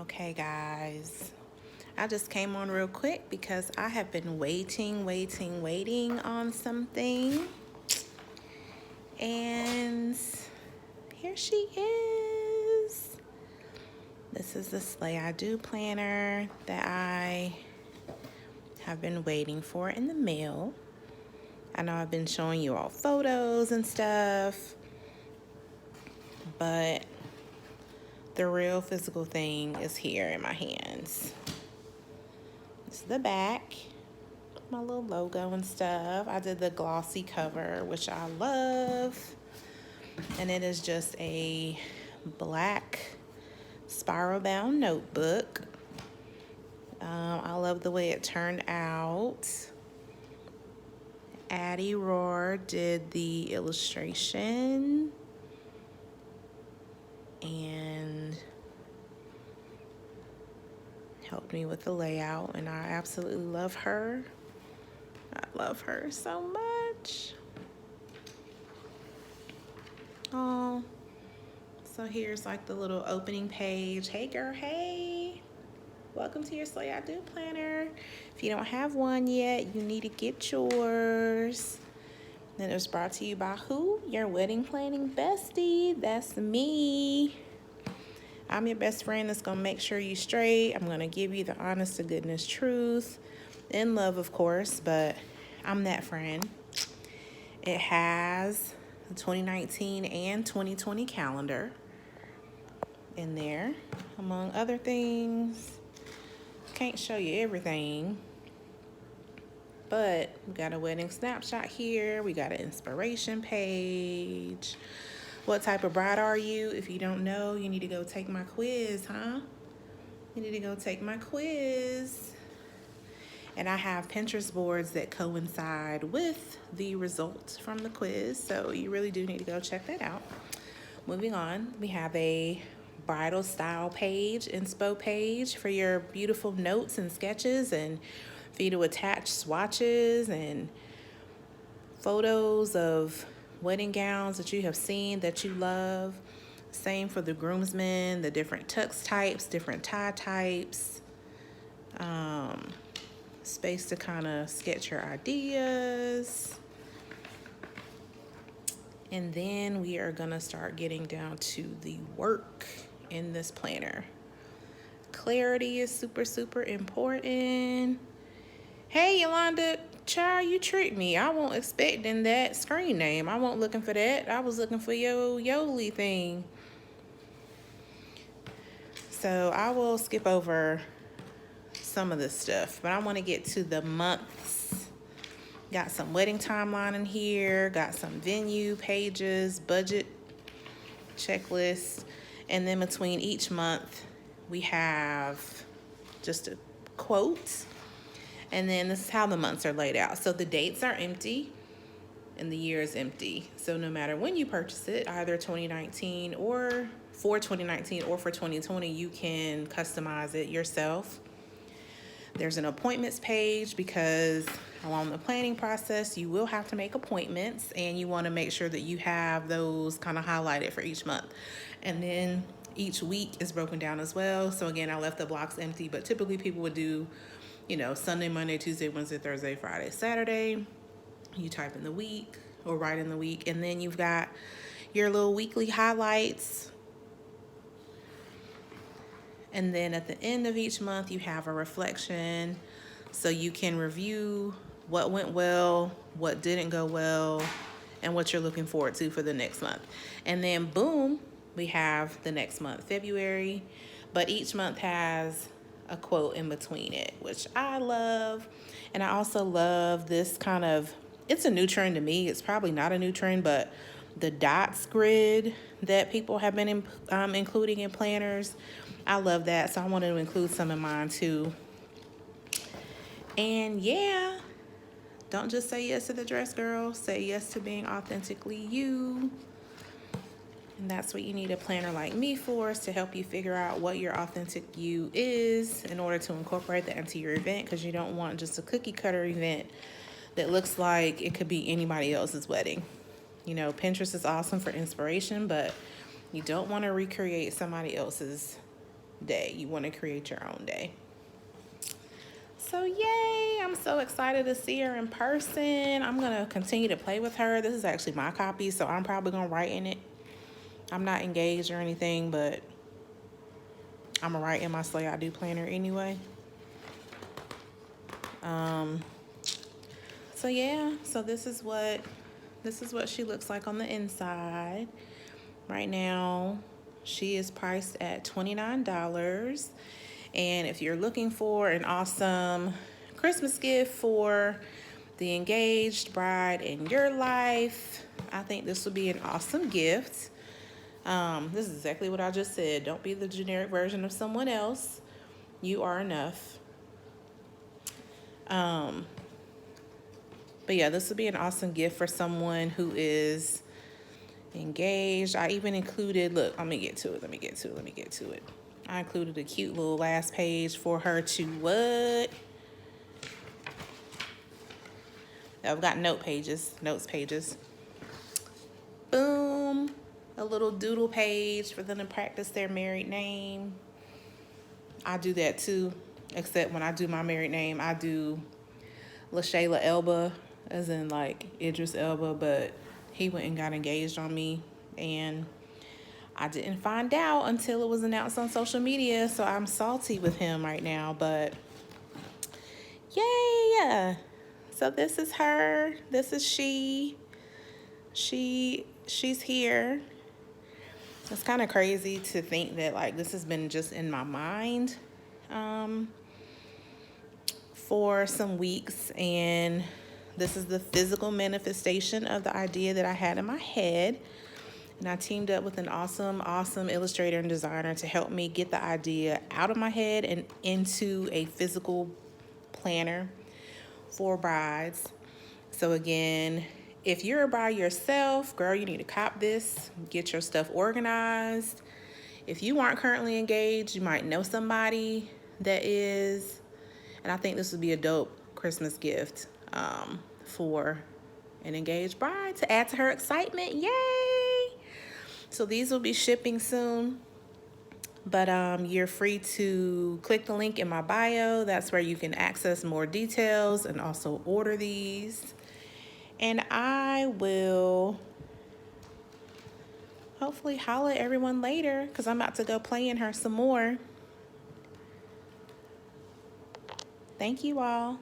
Okay, guys, I just came on real quick because I have been waiting on something. And here she is. This is the Slay I Do planner that I have been waiting for in the mail. I know I've been showing you all photos and stuff, but the real physical thing is here in my hands. This is the back, my little logo and stuff. I did the glossy cover, which I love. And it is just a black spiral bound notebook. I love the way it turned out. Addie Roar did the illustration and helped me with the layout, and I absolutely love her. I love her so much. Oh, so here's like the little opening page. Hey girl, hey. Welcome to your Slay I Do planner. If you don't have one yet, you need to get yours. And it was brought to you by who? Your wedding planning bestie. That's me. I'm your best friend that's gonna make sure you straight. I'm gonna give you the honest to goodness truth. In love, of course, but I'm that friend. It has the 2019 and 2020 calendar in there, among other things. Can't show you everything, but we got a wedding snapshot here. We got an inspiration page. What type of bride are you? If you don't know, you need to go take my quiz, huh? You need to go take my quiz. And I have Pinterest boards that coincide with the results from the quiz, so you really do need to go check that out. Moving on, we have a bridal style page, inspo page for your beautiful notes and sketches, and for you to attach swatches and photos of wedding gowns that you have seen that you love. Same for the groomsmen, the different tux types, different tie types. Space to kind of sketch your ideas. And then we are gonna start getting down to the work in this planner. Clarity is super important. Hey Yolanda, child, you tricked me. I wasn't expecting that screen name. I wasn't looking for that. I was looking for your Yoli thing. So I will skip over some of this stuff, but I want to get to the months. Got some wedding timeline in here, got some venue pages, budget checklist, and then between each month we have just a quote, and then this is how the months are laid out. So the dates are empty and the year is empty, so no matter when you purchase it, either 2019 or for 2019 or for 2020, you can customize it yourself. There's an appointments page because along the planning process, you will have to make appointments, and you want to make sure that you have those kind of highlighted for each month. And then each week is broken down as well. So again, I left the blocks empty, but typically people would do, Sunday, Monday, Tuesday, Wednesday, Thursday, Friday, Saturday. You type in the week or write in the week, and then you've got your little weekly highlights. And then at the end of each month, you have a reflection, so you can review what went well, what didn't go well, and what you're looking forward to for the next month. And then boom, we have the next month, February, but each month has a quote in between it, which I love. And I also love this kind of, it's a new trend to me. It's probably not a new trend, but the dots grid that people have been including in planners. I love that, so I wanted to include some in mine too. And yeah, don't just say yes to the dress, girl. Say yes to being authentically you. And that's what you need a planner like me for, is to help you figure out what your authentic you is in order to incorporate that into your event, because you don't want just a cookie cutter event that looks like it could be anybody else's wedding. Pinterest is awesome for inspiration, but you don't want to recreate somebody else's day. You want to create your own day. So yay, I'm so excited to see her in person. I'm going to continue to play with her. This is actually my copy, so I'm probably going to write in it. I'm not engaged or anything, but I'm going to write in my Slay I Do planner anyway. So yeah, so this is what she looks like on the inside. Right now, she is priced at $29. And if you're looking for an awesome Christmas gift for the engaged bride in your life, I think this would be an awesome gift. This is exactly what I just said. Don't be the generic version of someone else. You are enough. But yeah, this would be an awesome gift for someone who is engaged. I even included, look, let me get to it. I included a cute little last page for her to what? I've got notes pages. Boom. A little doodle page for them to practice their married name. I do that too, except when I do my married name, I do LaShayla Elba, as in like Idris Elba, but he went and got engaged on me, and I didn't find out until it was announced on social media, so I'm salty with him right now, but yay! So this is her. This is she. She's here. It's kind of crazy to think that like this has been just in my mind for some weeks, and this is the physical manifestation of the idea that I had in my head. And I teamed up with an awesome illustrator and designer to help me get the idea out of my head and into a physical planner for brides. So again, if you're a bride yourself, girl, you need to cop this, get your stuff organized. If you aren't currently engaged, you might know somebody that is, and I think this would be a dope Christmas gift for an engaged bride to add to her excitement. Yay! So these will be shipping soon, but you're free to click the link in my bio. That's where you can access more details and also order these. And I will hopefully holler at everyone later because I'm about to go play in her some more. Thank you all.